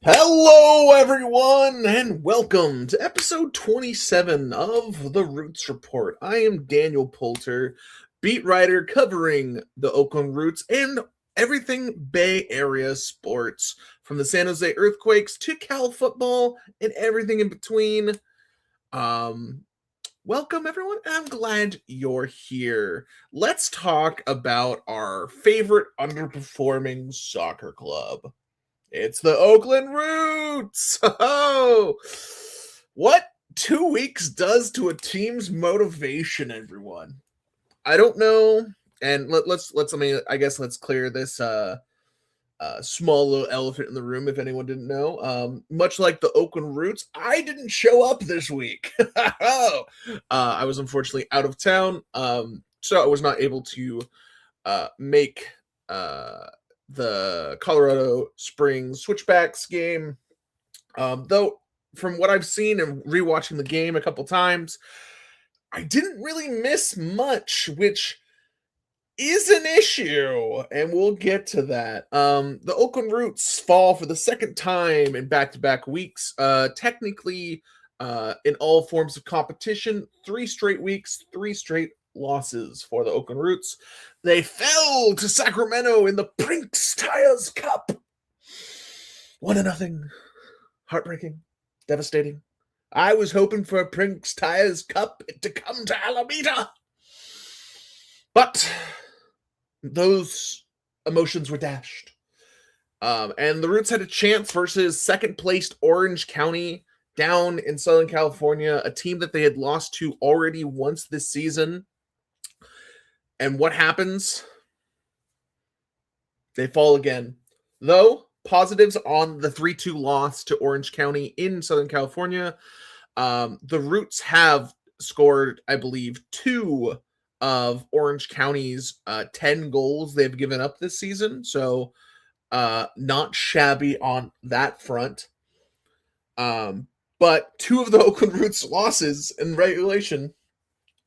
Hello, everyone, and welcome to episode 27 of the Roots Report. I am Daniel Poulter, beat writer covering the Oakland Roots and everything Bay Area sports, from the San Jose Earthquakes to Cal football and everything in between. Um, Welcome, everyone. I'm glad you're here. Let's talk about our favorite underperforming soccer club. It's the Oakland Roots. Oh, what 2 weeks does to a team's motivation, everyone. I don't know. And let's clear this small little elephant in the room if anyone didn't know. Much like the Oakland Roots, I didn't show up this week. I was unfortunately out of town, so I was not able to make the Colorado Springs Switchbacks game. Though, from what I've seen and rewatching the game a couple times, I didn't really miss much, which is an issue, and we'll get to that. The Oakland Roots fall for the second time in back-to-back weeks. Technically, in all forms of competition, 3 straight weeks, 3 straight losses for the Oakland Roots. They fell to Sacramento in the Brinks Tires Cup. 1-0. Heartbreaking. Devastating. I was hoping for a Brinks Tires Cup to come to Alameda. But those emotions were dashed. And the Roots had a chance versus second-placed Orange County down in Southern California, a team that they had lost to already once this season. And what happens? They fall again. Though, positives on the 3-2 loss to Orange County in Southern California. The Roots have scored, I believe, 2 of Orange County's 10 goals they've given up this season. So, not shabby on that front. But 2 of the Oakland Roots losses in regulation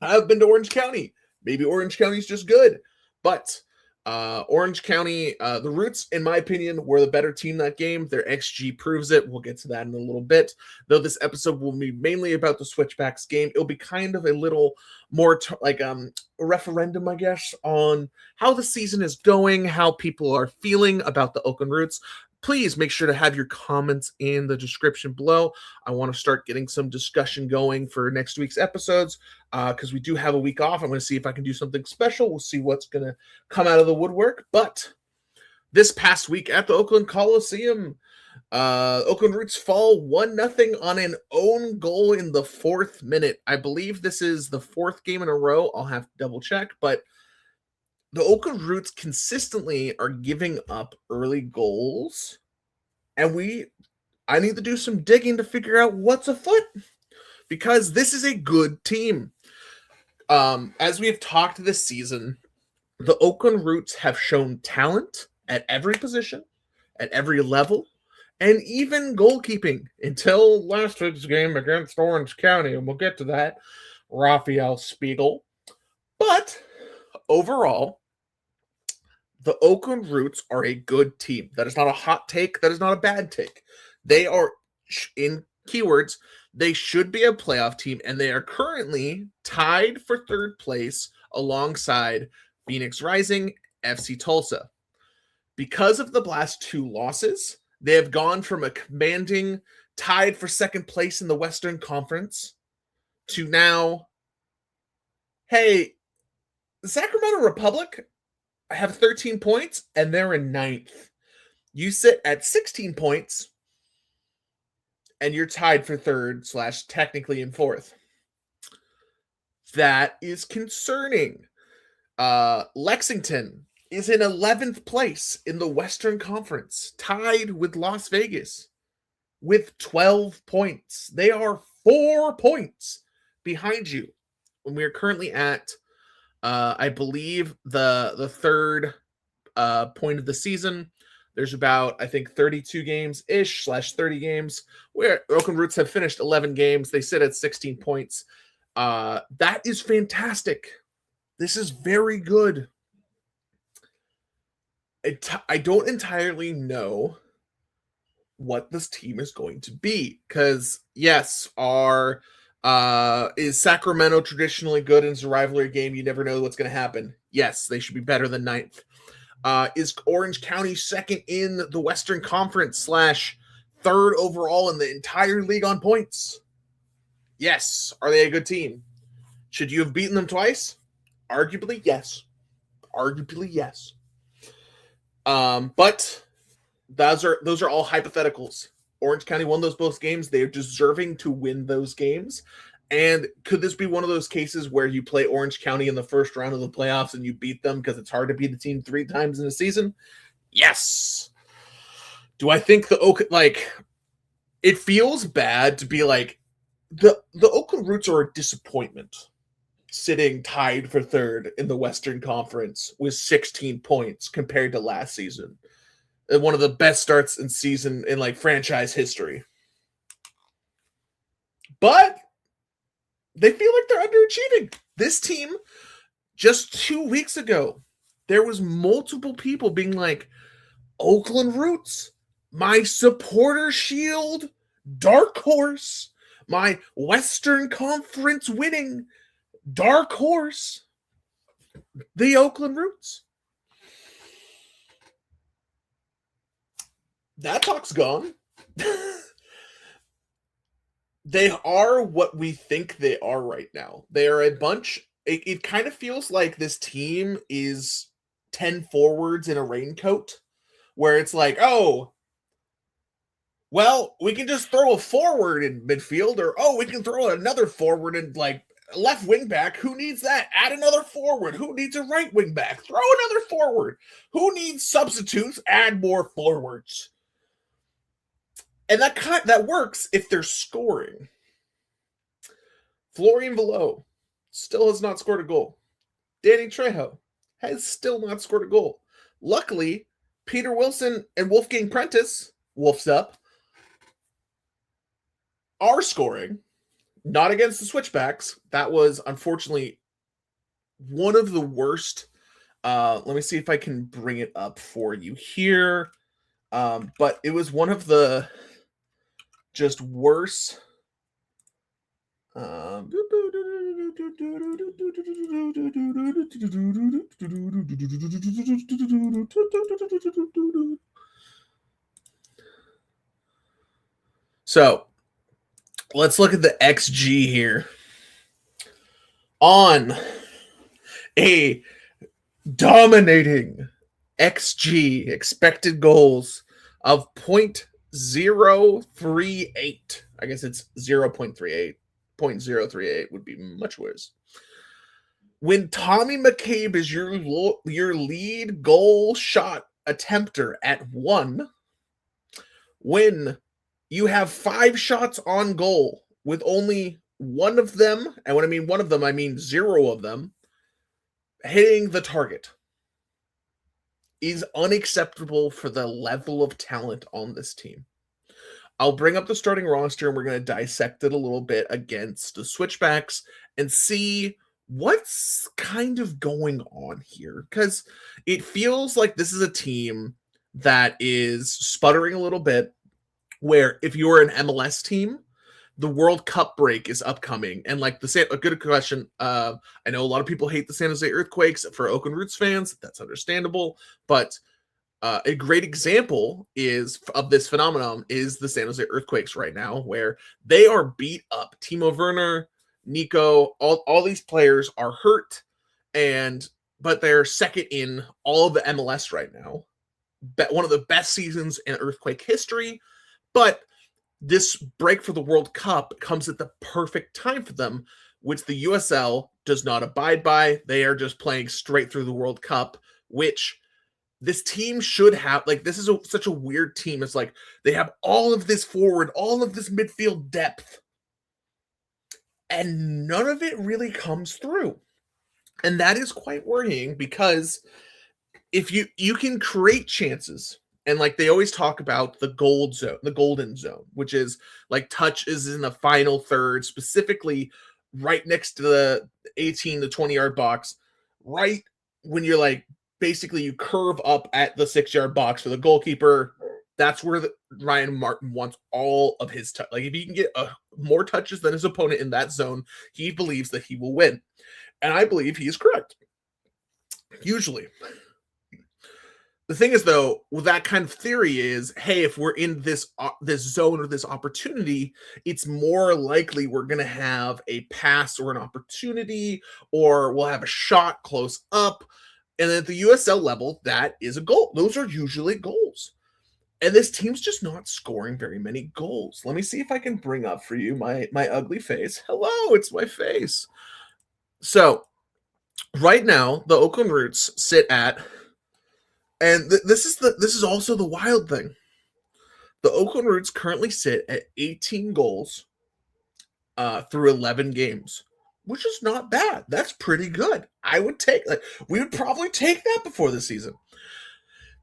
have been to Orange County. Maybe Orange County's just good, but Orange County, the Roots, in my opinion, were the better team that game. Their XG proves it. We'll get to that in a little bit. Though this episode will be mainly about the Switchbacks game, it'll be kind of a little more like a referendum, I guess, on how the season is going, how people are feeling about the Oakland Roots. Please make sure to have your comments in the description below. I want to start getting some discussion going for next week's episodes because we do have a week off. I'm going to see if I can do something special. We'll see what's going to come out of the woodwork. But this past week at the Oakland Coliseum, Oakland Roots fall 1-0 on an own goal in the 4th minute. I believe this is the 4th game in a row. I'll have to double check, but the Oakland Roots consistently are giving up early goals, and I need to do some digging to figure out what's afoot, because this is a good team. As we have talked this season, the Oakland Roots have shown talent at every position, at every level, and even goalkeeping until last week's game against Orange County, and we'll get to that, Raphael Spiegel. But overall, the Oakland Roots are a good team. That is not a hot take. That is not a bad take. They are, in keywords, they should be a playoff team, and they are currently tied for 3rd place alongside Phoenix Rising, FC Tulsa. Because of the last 2 losses, they have gone from a commanding tied for 2nd place in the Western Conference to now, hey, the Sacramento Republic have 13 points, and they're in 9th. You sit at 16 points, and you're tied for 3rd / technically in 4th. That is concerning. Lexington is in 11th place in the Western Conference, tied with Las Vegas with 12 points. They are 4 points behind you when we are currently at I believe the 3rd point of the season. There's about, I think, 32 games-ish / 30 games where Oakland Roots have finished 11 games. They sit at 16 points. That is fantastic. This is very good. I don't entirely know what this team is going to be. Because yes, is Sacramento traditionally good and it's a rivalry game? You never know what's going to happen. Yes, they should be better than ninth. Is Orange County second in the Western Conference / third overall in the entire league on points? Yes. Are they a good team? Should you have beaten them twice? Arguably, yes. Arguably, yes. But those are all hypotheticals. Orange County won those both games. They are deserving to win those games. And could this be one of those cases where you play Orange County in the first round of the playoffs and you beat them because it's hard to beat the team 3 times in a season? Yes. Do I think it feels bad to be like, the Oakland Roots are a disappointment, sitting tied for third in the Western Conference with 16 points compared to last season. One of the best starts in season in franchise history. But they feel like they're underachieving. This team, just 2 weeks ago, there was multiple people being like, Oakland Roots, my supporter shield, dark horse, my Western Conference winning dark horse, the Oakland Roots. That talk's gone. They are what we think they are right now. They are a bunch. It kind of feels like this team is 10 forwards in a raincoat, where it's like, oh, well, we can just throw a forward in midfield, or we can throw another forward in left wing back. Who needs that? Add another forward. Who needs a right wing back? Throw another forward. Who needs substitutes? Add more forwards. And that works if they're scoring. Florian Velo still has not scored a goal. Danny Trejo has still not scored a goal. Luckily, Peter Wilson and Wolfgang Prentice, Wolf's up, are scoring. Not against the Switchbacks. That was, unfortunately, one of the worst. Let me see if I can bring it up for you here. But it was one of the just worse. So let's look at the XG here. On a dominating XG, expected goals, of 0.038. I guess it's 0.38. 0.038 would be much worse. When Tommy McCabe is your lead goal shot attempter at 1, when you have 5 shots on goal with only one of them, and when I mean one of them, I mean 0 of them, hitting the target, is unacceptable for the level of talent on this team. I'll bring up the starting roster and we're going to dissect it a little bit against the Switchbacks and see what's kind of going on here. Because it feels like this is a team that is sputtering a little bit, where if you're an MLS team, the World Cup break is upcoming. And a good question. I know a lot of people hate the San Jose Earthquakes. For Oakland Roots fans, that's understandable. But a great example of this phenomenon is the San Jose Earthquakes right now, where they are beat up. Timo Werner, Nico, all these players are hurt, but they're second in all of the MLS right now. One of the best seasons in Earthquake history. But this break for the World Cup comes at the perfect time for them, which the USL does not abide by. They are just playing straight through the World Cup, which this team should have. This is such a weird team. It's like they have all of this forward, all of this midfield depth, and none of it really comes through. And that is quite worrying, because if you can create chances, and they always talk about the golden zone, which is touches in the final third, specifically right next to the 18 to 20 yard box, right when you're basically you curve up at the 6 yard box for the goalkeeper. That's where Ryan Martin wants all of his touch. Like if he can get more touches than his opponent in that zone, he believes that he will win. And I believe he is correct. Usually. The thing is, though, with that kind of theory is, hey, if we're in this zone or this opportunity, it's more likely we're going to have a pass or an opportunity, or we'll have a shot close up. And at the USL level, that is a goal. Those are usually goals. And this team's just not scoring very many goals. Let me see if I can bring up for you my ugly face. Hello, it's my face. So right now, the Oakland Roots sit at, and this is also the wild thing. The Oakland Roots currently sit at 18 goals through 11 games, which is not bad. That's pretty good. We would probably take that before the season.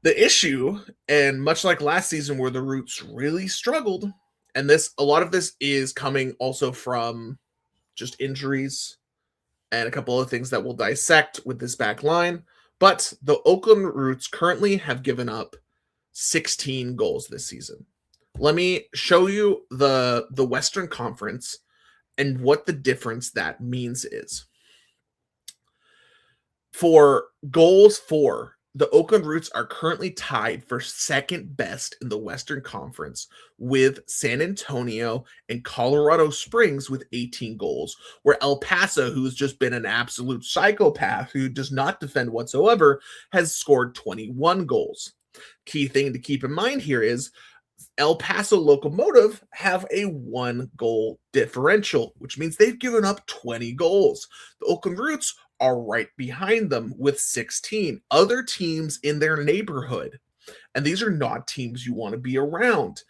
The issue, and much like last season where the Roots really struggled, and a lot of this is coming also from just injuries and a couple of things that we'll dissect with this back line. But the Oakland Roots currently have given up 16 goals this season. Let me show you the Western Conference and what the difference that means is. For goals for, the Oakland Roots are currently tied for second best in the Western Conference with San Antonio and Colorado Springs with 18 goals, where El Paso, who's just been an absolute psychopath who does not defend whatsoever, has scored 21 goals. Key thing to keep in mind here is El Paso Locomotive have a 1-goal differential, which means they've given up 20 goals. The Oakland Roots are right behind them with 16. Other teams in their neighborhood, and these are not teams you want to be around.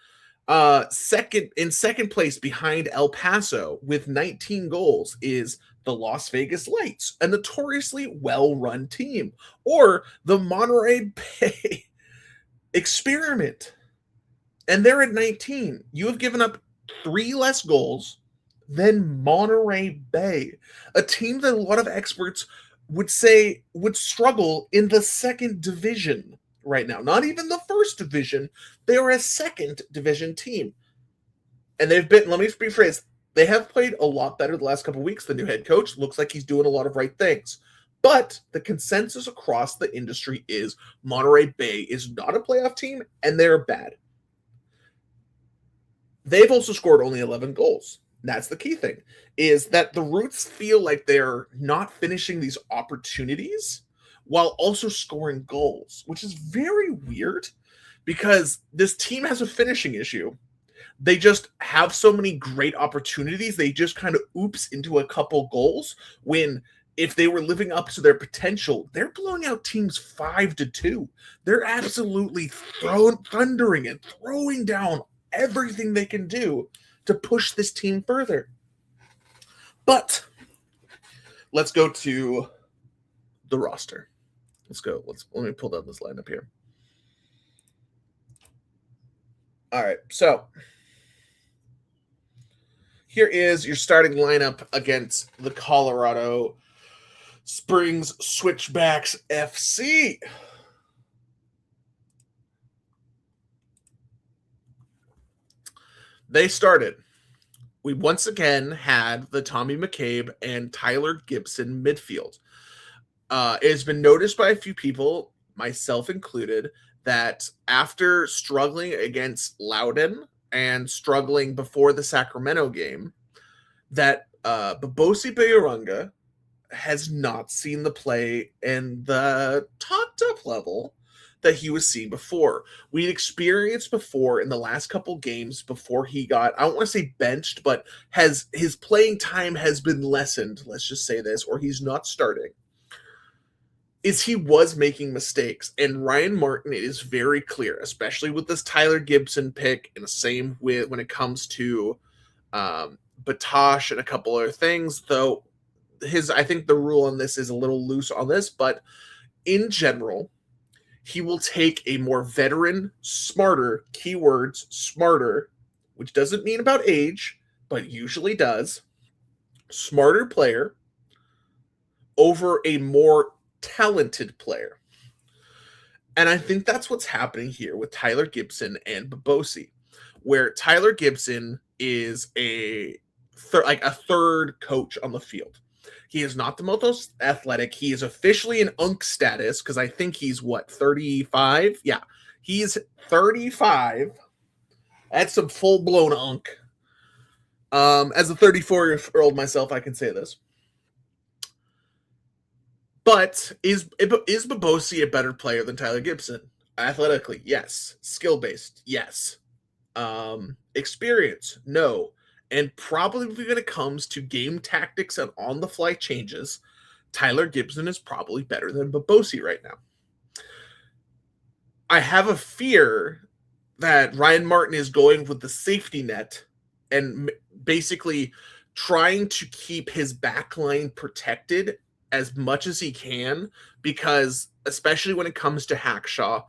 Second place behind El Paso with 19 goals is the Las Vegas Lights, a notoriously well-run team, or the Monterey Bay Experiment. And they're at 19. You have given up 3 less goals than Monterey Bay, a team that a lot of experts would say would struggle in the second division right now. Not even the first division. They are a second division team. And they've been, let me rephrase, they have played a lot better the last couple of weeks. The new head coach looks like he's doing a lot of right things. But the consensus across the industry is Monterey Bay is not a playoff team, and they're bad. They've also scored only 11 goals. That's the key thing, is that the Roots feel like they're not finishing these opportunities while also scoring goals, which is very weird because this team has a finishing issue. They just have so many great opportunities. They just kind of oops into a couple goals when if they were living up to their potential, they're blowing out teams 5-2. They're absolutely thundering and throwing down everything they can do to push this team further. But let's go to the roster. Let me pull down this lineup here. All right, so here is your starting lineup against the Colorado Springs Switchbacks FC. They started. We once again had the Tommy McCabe and Tyler Gibson midfield. It has been noticed by a few people, myself included, that after struggling against Loudoun and struggling before the Sacramento game, that Babosi Bayarunga has not seen the play in the topped-up level that he was seeing before. We'd experienced before in the last couple games before he got, I don't want to say benched, but his playing time has been lessened, let's just say this, or he's not starting, is he was making mistakes. And Ryan Martin is very clear, especially with this Tyler Gibson pick, and the same with when it comes to Batosh and a couple other things, though I think the rule on this is a little loose on this, but in general, he will take a more veteran, smarter, keywords, smarter, which doesn't mean about age, but usually does, smarter player over a more talented player. And I think that's what's happening here with Tyler Gibson and Babosi, where Tyler Gibson is a third coach on the field. He is not the most athletic. He is officially in UNC status because I think he's 35? Yeah, he's 35. That's some full-blown UNC. As a 34-year-old myself, I can say this. But is Babosi a better player than Tyler Gibson? Athletically, yes. Skill-based, yes. Experience, no. And probably when it comes to game tactics and on-the-fly changes, Tyler Gibson is probably better than Babosi right now. I have a fear that Ryan Martin is going with the safety net and basically trying to keep his backline protected as much as he can, because especially when it comes to Hackshaw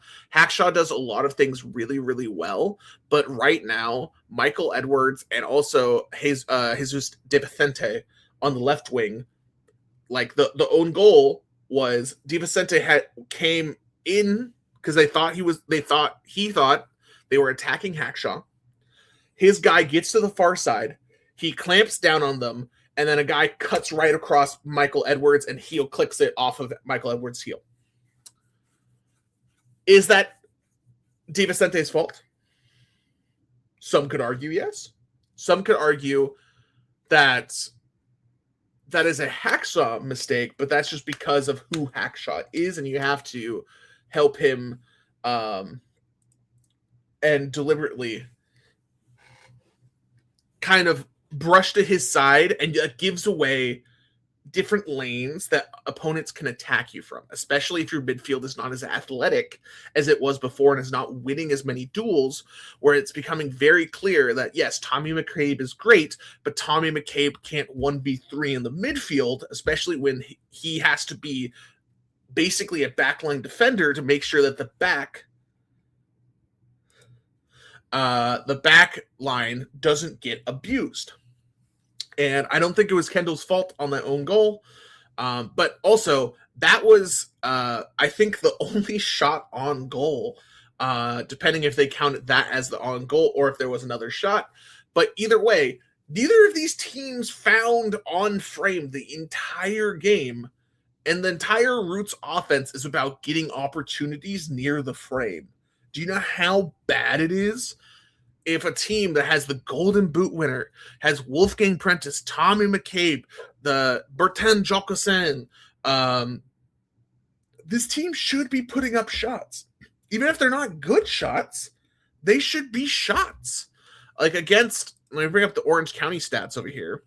does a lot of things really, really well. But right now, Michael Edwards and also Jesus De Vicente on the left wing, like the own goal was De Vicente came in because he thought they were attacking Hackshaw. His guy gets to the far side, he clamps down on them, and then a guy cuts right across Michael Edwards and heel clicks it off of Michael Edwards' heel. Is that De Vicente's fault? Some could argue yes. Some could argue that is a Hackshaw mistake, but that's just because of who Hackshaw is, and you have to help him and deliberately kind of brush to his side, and it gives away different lanes that opponents can attack you from, especially if your midfield is not as athletic as it was before and is not winning as many duels, where it's becoming very clear that, yes, Tommy McCabe is great, but Tommy McCabe can't 1v3 in the midfield, especially when he has to be basically a backline defender to make sure that the back line doesn't get abused. And I don't think it was Kendall's fault on that own goal. But also, that was, I think, the only shot on goal, depending if they counted that as the on goal or if there was another shot. But either way, neither of these teams found on frame the entire game. And the entire Roots offense is about getting opportunities near the frame. Do you know how bad it is if a team that has the Golden Boot winner, has Wolfgang Prentice, Tommy McCabe, the Bertrand Jocossin, this team should be putting up shots. Even if they're not good shots, they should be shots. Like let me bring up the Orange County stats over here.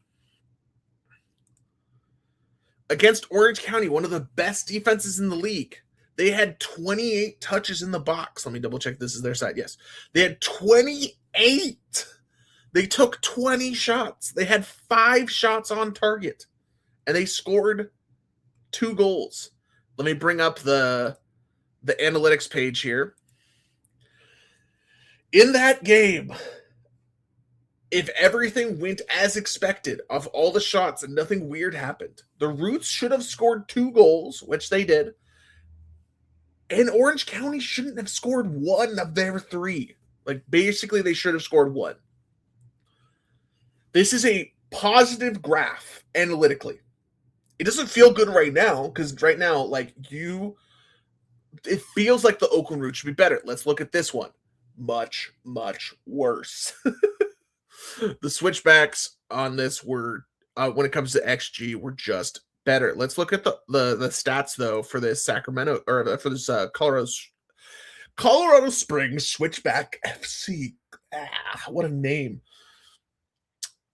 Against Orange County, one of the best defenses in the league, they had 28 touches in the box. Let me double check this is their side. Yes. They had 28. They took 20 shots. They had 5 shots on target. And they scored 2 goals. Let me bring up the analytics page here. In that game, if everything went as expected of all the shots and nothing weird happened, the Roots should have scored 2 goals, which they did. And Orange County shouldn't have scored 1 of their 3. Like, basically, they should have scored 1. This is a positive graph analytically. It doesn't feel good right now, because right now, it feels like the Oakland Roots should be better. Let's look at this one. Much, much worse. The Switchbacks on this were, when it comes to XG, were just better. Let's look at the stats, though, for this Colorado Springs Switchback FC. What a name.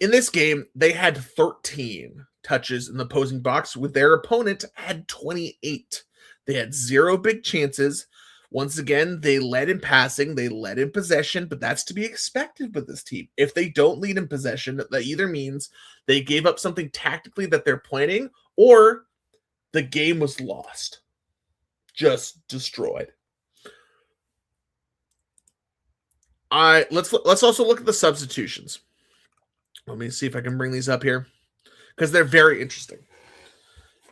In this game, they had 13 touches in the opposing box, with their opponent had 28. They had 0 big chances. Once again, they led in passing, they led in possession, but that's to be expected with this team. If they don't lead in possession, that either means they gave up something tactically that they're planning, or the game was lost. Just destroyed. Let's also look at the substitutions. Let me see if I can bring these up here, because they're very interesting.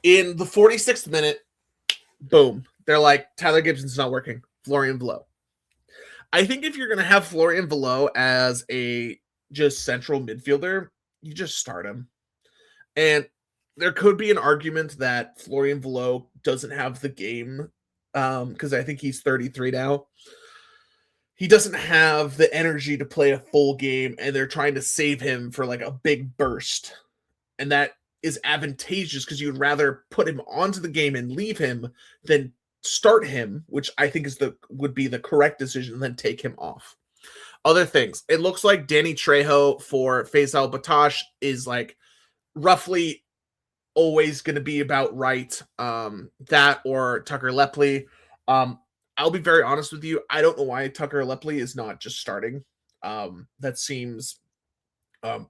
In the 46th minute, boom, They're like, Tyler Gibson's not working. Florian Velo. I think if you're going to have Florian Velo as a just central midfielder, you just start him. And there could be an argument that Florian Velo doesn't have the game because I think he's 33 now. He doesn't have the energy to play a full game, and they're trying to save him for like a big burst. And that is advantageous because you'd rather put him onto the game and leave him than start him, which I think would be the correct decision, than take him off. Other things. It looks like Danny Trejo for Faisal Batash is like roughly always going to be about right. That or Tucker Lepley. I'll be very honest with you. I don't know why Tucker Lepley is not just starting. That seems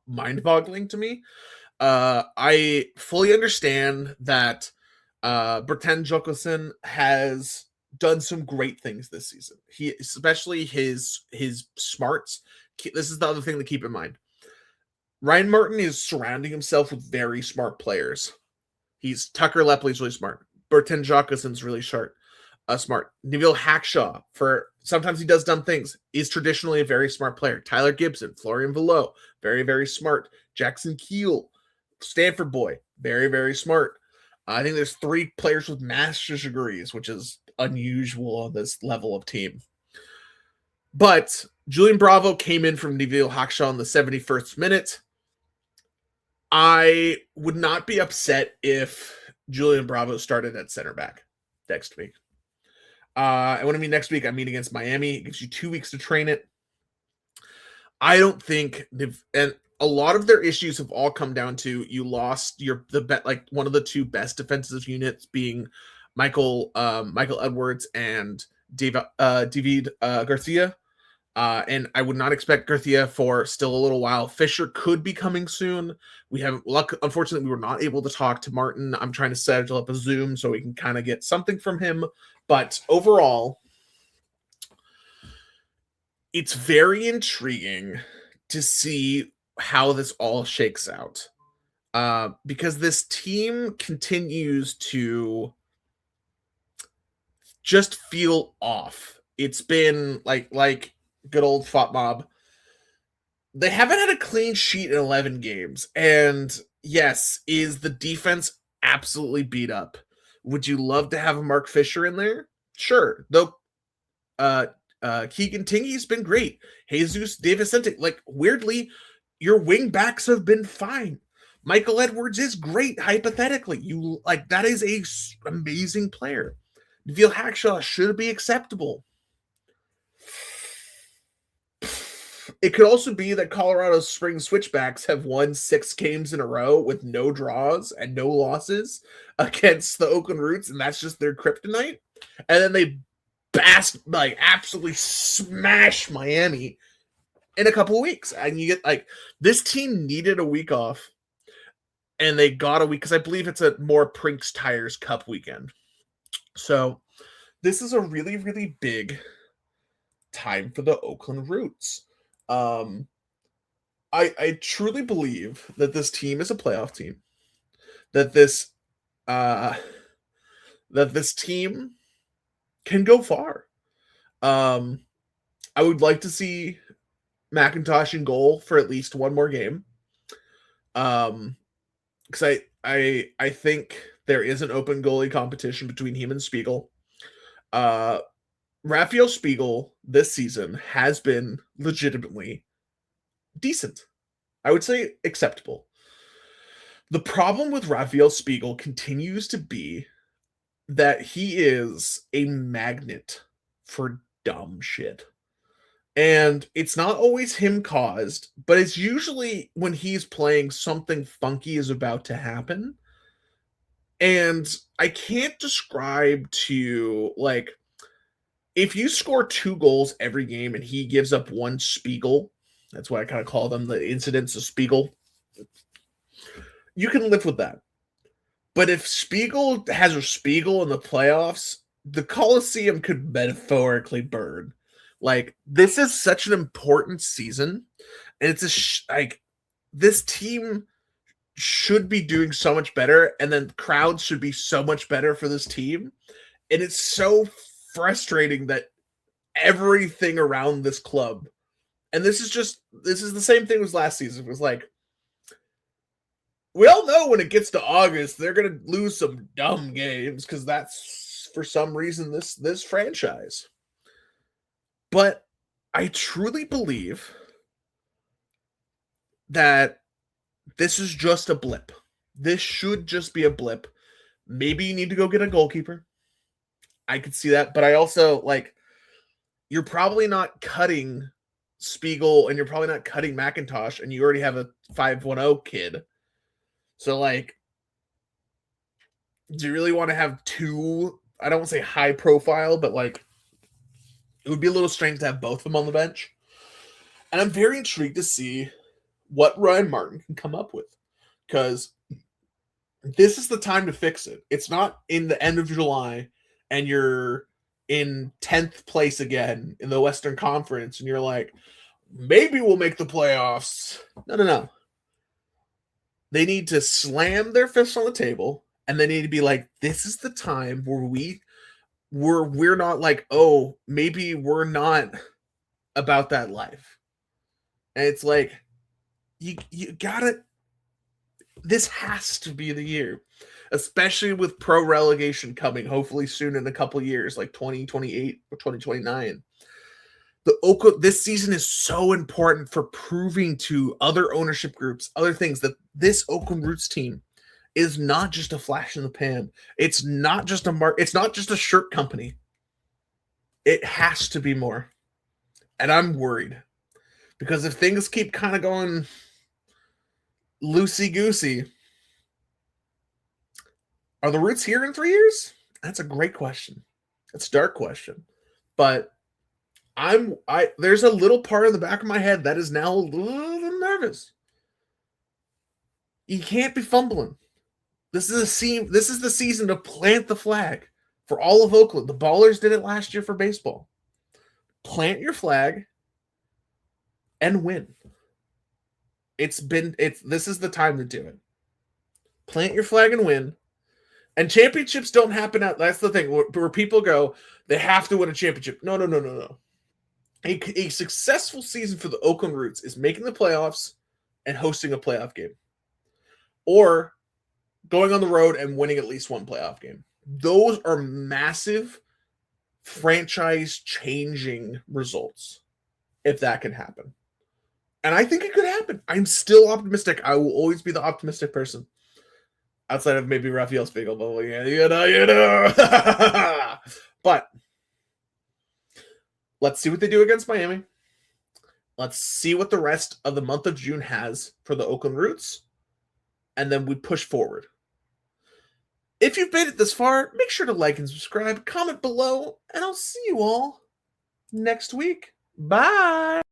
mind-boggling to me. I fully understand that Bertrand Jokosen has done some great things this season. He, especially his smarts. This is the other thing to keep in mind. Ryan Martin is surrounding himself with very smart players. Tucker Lepley's really smart. Bertrand Jokosen's really smart. Neville Hackshaw, for sometimes he does dumb things, is traditionally a very smart player. Tyler Gibson, Florian Velo, very, very smart. Jackson Keel, Stanford boy, very, very smart. I think there's 3 players with master's degrees, which is unusual on this level of team. But Julian Bravo came in from Neville Hackshaw in the 71st minute. I would not be upset if Julian Bravo started at center back next week. And what I mean next week, I mean against Miami. It gives you 2 weeks to train it. I don't think and a lot of their issues have all come down to you lost one of the 2 best defensive units, being Michael Edwards and David Garcia. And I would not expect Garcia for still a little while. Fisher could be coming soon. We have luck. Unfortunately, we were not able to talk to Martin. I'm trying to set up a Zoom so we can kind of get something from him. But overall, it's very intriguing to see how this all shakes out. Because this team continues to just feel off. It's been like good old Fop Mob. They haven't had a clean sheet in 11 games. And yes, is the defense absolutely beat up? Would you love to have a Mark Fisher in there? Sure. Though Keegan Tingey's been great. Jesus DeVicente, weirdly, your wing backs have been fine. Michael Edwards is great, hypothetically. That is a amazing player. Neville Hackshaw should be acceptable. It could also be that Colorado Springs Switchbacks have won 6 games in a row with no draws and no losses against the Oakland Roots, and that's just their kryptonite. And then they absolutely smash Miami in a couple of weeks. And you get this team needed a week off, and they got a week because I believe it's a more Prinks Tires Cup weekend. So this is a really, really big time for the Oakland Roots. I truly believe that this team is a playoff team. That this team can go far. I would like to see McIntosh in goal for at least one more game. Because I think there is an open goalie competition between him and Spiegel. Raphael Spiegel this season has been legitimately decent. I would say acceptable. The problem with Raphael Spiegel continues to be that he is a magnet for dumb shit. And it's not always him caused, but it's usually when he's playing, something funky is about to happen. And I can't describe to you, if you score 2 goals every game and he gives up 1 Spiegel, that's why I kind of call them the incidents of Spiegel, you can live with that. But if Spiegel has a Spiegel in the playoffs, the Coliseum could metaphorically burn. This is such an important season, and it's this team should be doing so much better, and then crowds should be so much better for this team. And it's so frustrating that everything around this club, and this is the same thing as last season. It was like, we all know when it gets to August, they're going to lose some dumb games because that's, for some reason, this franchise. But I truly believe that this is just a blip. This should just be a blip. Maybe you need to go get a goalkeeper. I could see that. But I also, like, you're probably not cutting Spiegel and you're probably not cutting McIntosh, and you already have a 510 kid. So, like, do you really want to have two, I don't want to say high profile, but, like, it would be a little strange to have both of them on the bench. And I'm very intrigued to see what Ryan Martin can come up with, because this is the time to fix it. It's not in the end of July and you're in 10th place again in the Western Conference and you're like, maybe we'll make the playoffs. No. They need to slam their fists on the table, and they need to be like, this is the time where we're not like, oh, maybe we're not about that life. And it's like, you gotta, this has to be the year, especially with pro relegation coming hopefully soon in a couple years, like 2028 or 2029. This season is so important for proving to other ownership groups, other things, that this Oakland Roots team is not just a flash in the pan. It's not just it's not just a shirt company. It has to be more. And I'm worried, because if things keep kind of going loosey-goosey, are the Roots here in 3 years? That's a great question. That's a dark question. But there's a little part in the back of my head that is now a little nervous. You can't be fumbling. This is the season to plant the flag for all of Oakland. The Ballers did it last year for baseball. Plant your flag and win. This is the time to do it. Plant your flag and win. And championships don't happen out. That's the thing where people go, they have to win a championship. No. A successful season for the Oakland Roots is making the playoffs and hosting a playoff game, or going on the road and winning at least one playoff game. Those are massive franchise-changing results if that can happen. And I think it could happen. I'm still optimistic. I will always be the optimistic person. Outside of maybe Raphael Spiegel, but you know. But let's see what they do against Miami. Let's see what the rest of the month of June has for the Oakland Roots. And then we push forward. If you've made it this far, make sure to like and subscribe, comment below, and I'll see you all next week. Bye.